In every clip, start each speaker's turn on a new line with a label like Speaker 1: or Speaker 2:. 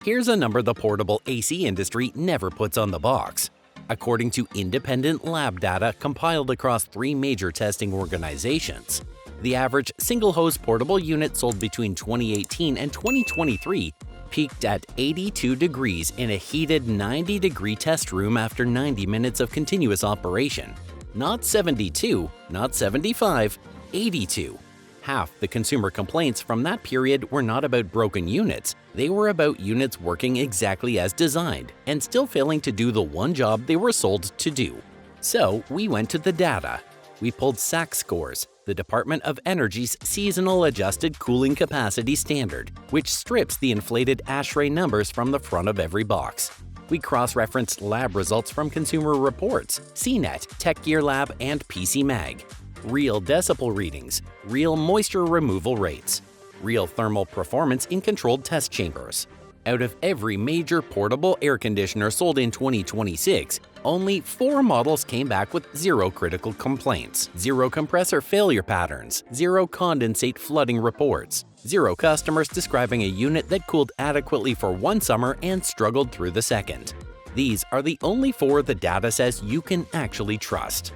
Speaker 1: Here's a number the portable AC industry never puts on the box. According to independent lab data compiled across 3 major testing organizations, the average single-hose portable unit sold between 2018 and 2023 peaked at 82 degrees in a heated 90-degree test room after 90 minutes of continuous operation. Not 72, not 75, 82. Half the consumer complaints from that period were not about broken units, they were about units working exactly as designed and still failing to do the one job they were sold to do. So we went to the data. We pulled SACC scores, the Department of Energy's seasonal adjusted cooling capacity standard, which strips the inflated ASHRAE numbers from the front of every box. We cross-referenced lab results from Consumer Reports, CNET, Tech Gear Lab, and PC Mag. Real decibel readings, real moisture removal rates, real thermal performance in controlled test chambers. Out of every major portable air conditioner sold in 2026, only 4 models came back with 0 critical complaints, 0 compressor failure patterns, 0 condensate flooding reports, 0 customers describing a unit that cooled adequately for one summer and struggled through the second. These are the only 4 the data says you can actually trust.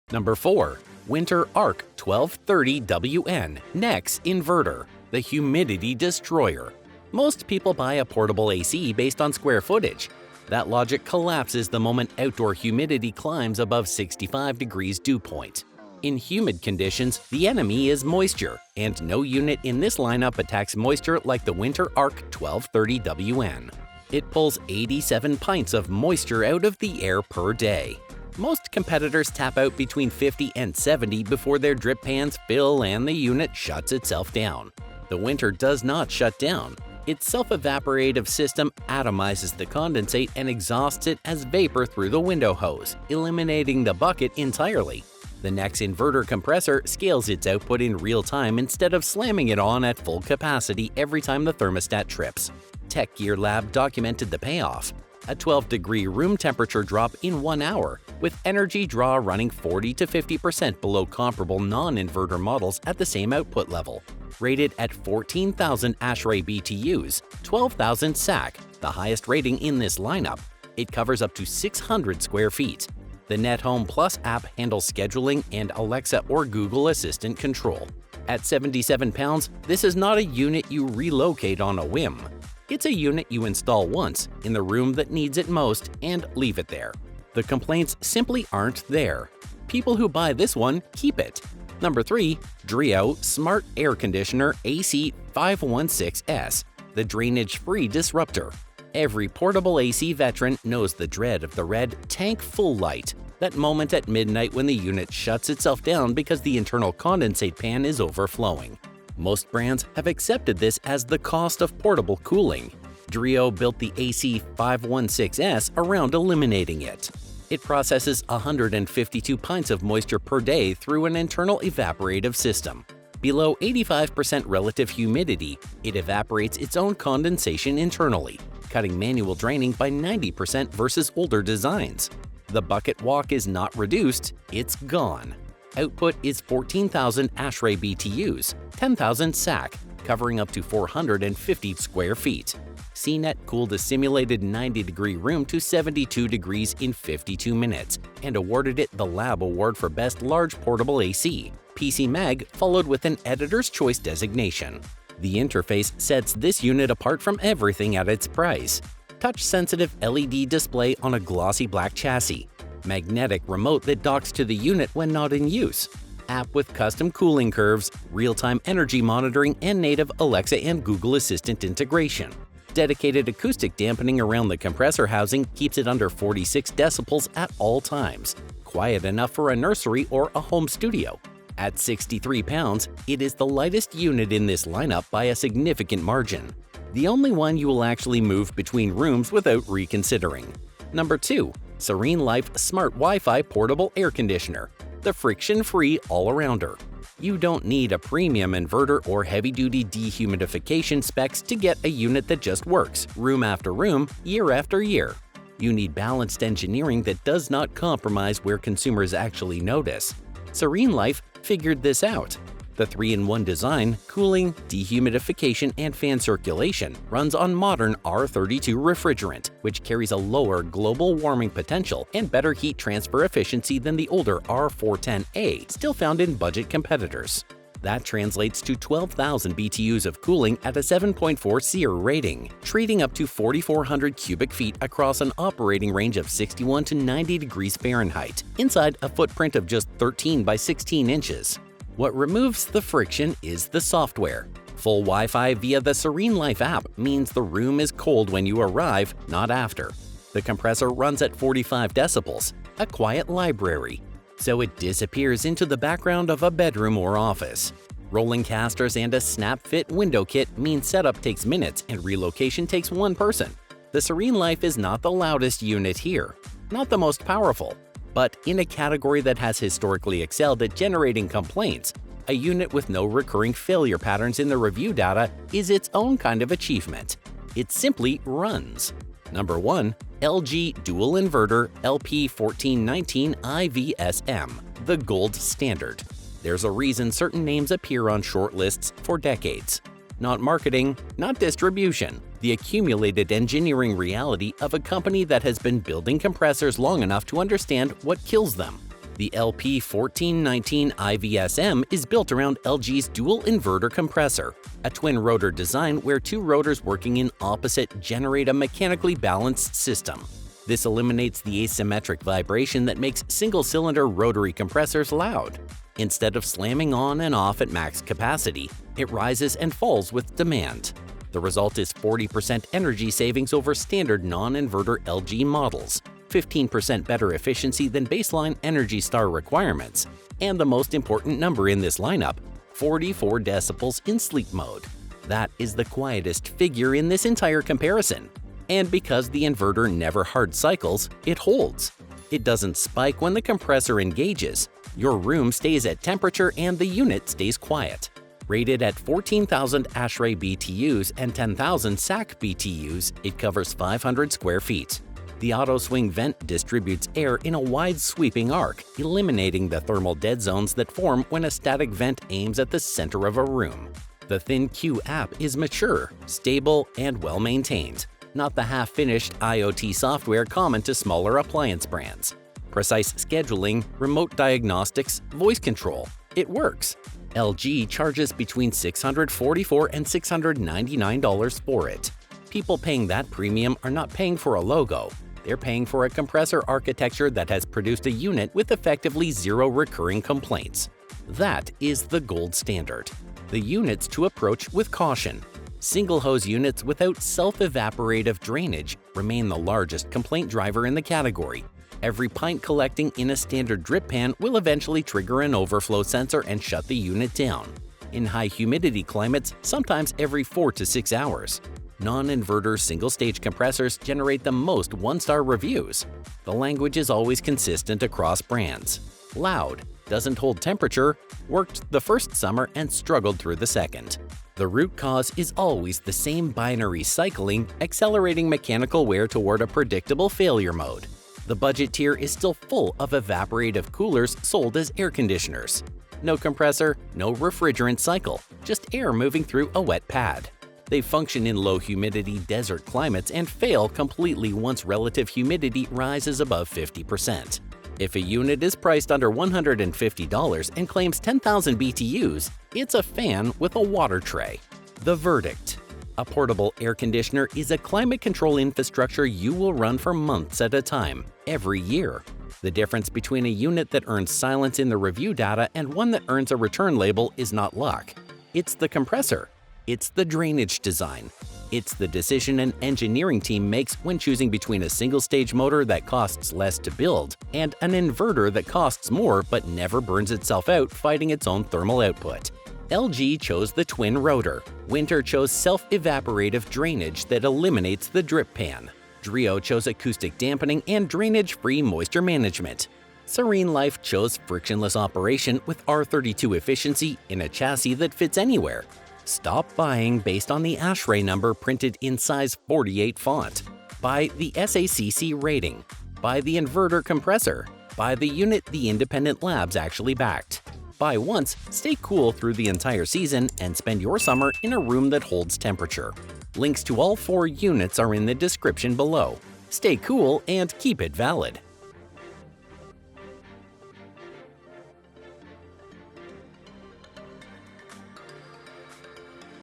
Speaker 1: Number 4. Whynter Arc 1230WN NEX Inverter, the Humidity Destroyer. Most people buy a portable AC based on square footage. That logic collapses the moment outdoor humidity climbs above 65 degrees dew point. In humid conditions, the enemy is moisture, and no unit in this lineup attacks moisture like the Whynter Arc 1230WN. It pulls 87 pints of moisture out of the air per day. Most competitors tap out between 50 and 70 before their drip pans fill and the unit shuts itself down. The Whynter does not shut down. Its self-evaporative system atomizes the condensate and exhausts it as vapor through the window hose, eliminating the bucket entirely. The NEX Inverter compressor scales its output in real time instead of slamming it on at full capacity every time the thermostat trips. Tech Gear Lab documented the payoff. A 12-degree room temperature drop in 1 hour, with energy draw running 40 to 50% below comparable non-inverter models at the same output level. Rated at 14,000 ASHRAE BTUs, 12,000 SACC, the highest rating in this lineup, it covers up to 600 square feet. The NetHome Plus app handles scheduling and Alexa or Google Assistant control. At 77 pounds, this is not a unit you relocate on a whim. It's a unit you install once, in the room that needs it most, and leave it there. The complaints simply aren't there. People who buy this one keep it. Number 3. Dreo Smart Air Conditioner AC 516S, the drainage-free disruptor. Every portable AC veteran knows the dread of the red tank full light, that moment at midnight when the unit shuts itself down because the internal condensate pan is overflowing. Most brands have accepted this as the cost of portable cooling. Dreo built the AC 516S around eliminating it. It processes 152 pints of moisture per day through an internal evaporative system. Below 85% relative humidity, it evaporates its own condensation internally, cutting manual draining by 90% versus older designs. The bucket walk is not reduced, it's gone. Output is 14,000 ASHRAE BTUs, 10,000 SACC, covering up to 450 square feet. CNET cooled a simulated 90-degree room to 72 degrees in 52 minutes and awarded it the Lab Award for Best Large Portable AC. PC Mag followed with an Editor's Choice designation. The interface sets this unit apart from everything at its price. Touch-sensitive LED display on a glossy black chassis. Magnetic remote that docks to the unit when not in use. App with custom cooling curves, real-time energy monitoring, and native Alexa and Google Assistant integration. Dedicated acoustic dampening around the compressor housing keeps it under 46 decibels at all times, quiet enough for a nursery or a home studio. At 63 pounds, it is the lightest unit in this lineup by a significant margin. The only one you will actually move between rooms without reconsidering. Number 2. Serene Life Smart Wi-Fi Portable Air Conditioner, the friction-free all-arounder. You don't need a premium inverter or heavy-duty dehumidification specs to get a unit that just works, room after room, year after year. You need balanced engineering that does not compromise where consumers actually notice. Serene Life figured this out. The 3-in-1 design, cooling, dehumidification, and fan circulation runs on modern R32 refrigerant, which carries a lower global warming potential and better heat transfer efficiency than the older R410A, still found in budget competitors. That translates to 12,000 BTUs of cooling at a 7.4 SEER rating, treating up to 4,400 cubic feet across an operating range of 61 to 90 degrees Fahrenheit, inside a footprint of just 13 by 16 inches. What removes the friction is the software. Full Wi-Fi via the Serene Life app means the room is cold when you arrive, not after. The compressor runs at 45 decibels, a quiet library, so it disappears into the background of a bedroom or office. Rolling casters and a snap-fit window kit mean setup takes minutes and relocation takes one person. The Serene Life is not the loudest unit here, not the most powerful, but in a category that has historically excelled at generating complaints, a unit with no recurring failure patterns in the review data is its own kind of achievement. It simply runs. Number 1. LG Dual Inverter LP1419 IVSM, the gold standard. There's a reason certain names appear on short lists for decades. Not marketing, not distribution, the accumulated engineering reality of a company that has been building compressors long enough to understand what kills them. The LP1419 IVSM is built around LG's dual inverter compressor, a twin-rotor design where two rotors working in opposite generate a mechanically balanced system. This eliminates the asymmetric vibration that makes single-cylinder rotary compressors loud. Instead of slamming on and off at max capacity, it rises and falls with demand. The result is 40% energy savings over standard non-inverter LG models, 15% better efficiency than baseline Energy Star requirements, and the most important number in this lineup, 44 decibels in sleep mode. That is the quietest figure in this entire comparison. And because the inverter never hard cycles, it holds. It doesn't spike when the compressor engages. Your room stays at temperature and the unit stays quiet. Rated at 14,000 ASHRAE BTUs and 10,000 SACC BTUs, it covers 500 square feet. The auto swing vent distributes air in a wide sweeping arc, eliminating the thermal dead zones that form when a static vent aims at the center of a room. The ThinQ app is mature, stable, and well-maintained, not the half-finished IoT software common to smaller appliance brands. Precise scheduling, remote diagnostics, voice control. It works. LG charges between $644 and $699 for it. People paying that premium are not paying for a logo. They're paying for a compressor architecture that has produced a unit with effectively zero recurring complaints. That is the gold standard. The units to approach with caution. Single-hose units without self-evaporative drainage remain the largest complaint driver in the category. Every pint collecting in a standard drip pan will eventually trigger an overflow sensor and shut the unit down. In high humidity climates, sometimes every 4 to 6 hours. Non-inverter single-stage compressors generate the most one-star reviews. The language is always consistent across brands. Loud, doesn't hold temperature, worked the first summer and struggled through the second. The root cause is always the same binary cycling, accelerating mechanical wear toward a predictable failure mode. The budget tier is still full of evaporative coolers sold as air conditioners. No compressor, no refrigerant cycle, just air moving through a wet pad. They function in low humidity desert climates and fail completely once relative humidity rises above 50%. If a unit is priced under $150 and claims 10,000 BTUs, it's a fan with a water tray. The verdict: a portable air conditioner is a climate control infrastructure you will run for months at a time, every year. The difference between a unit that earns silence in the review data and one that earns a return label is not luck. It's the compressor. It's the drainage design. It's the decision an engineering team makes when choosing between a single-stage motor that costs less to build and an inverter that costs more but never burns itself out fighting its own thermal output. LG chose the twin rotor. Whynter chose self-evaporative drainage that eliminates the drip pan. Dreo chose acoustic dampening and drainage-free moisture management. Serene Life chose frictionless operation with R32 efficiency in a chassis that fits anywhere. Stop buying based on the ASHRAE number printed in size 48 font. Buy the SACC rating. Buy the inverter compressor. Buy the unit the independent labs actually backed. Buy once, stay cool through the entire season, and spend your summer in a room that holds temperature. Links to all 4 units are in the description below. Stay cool and keep it valid.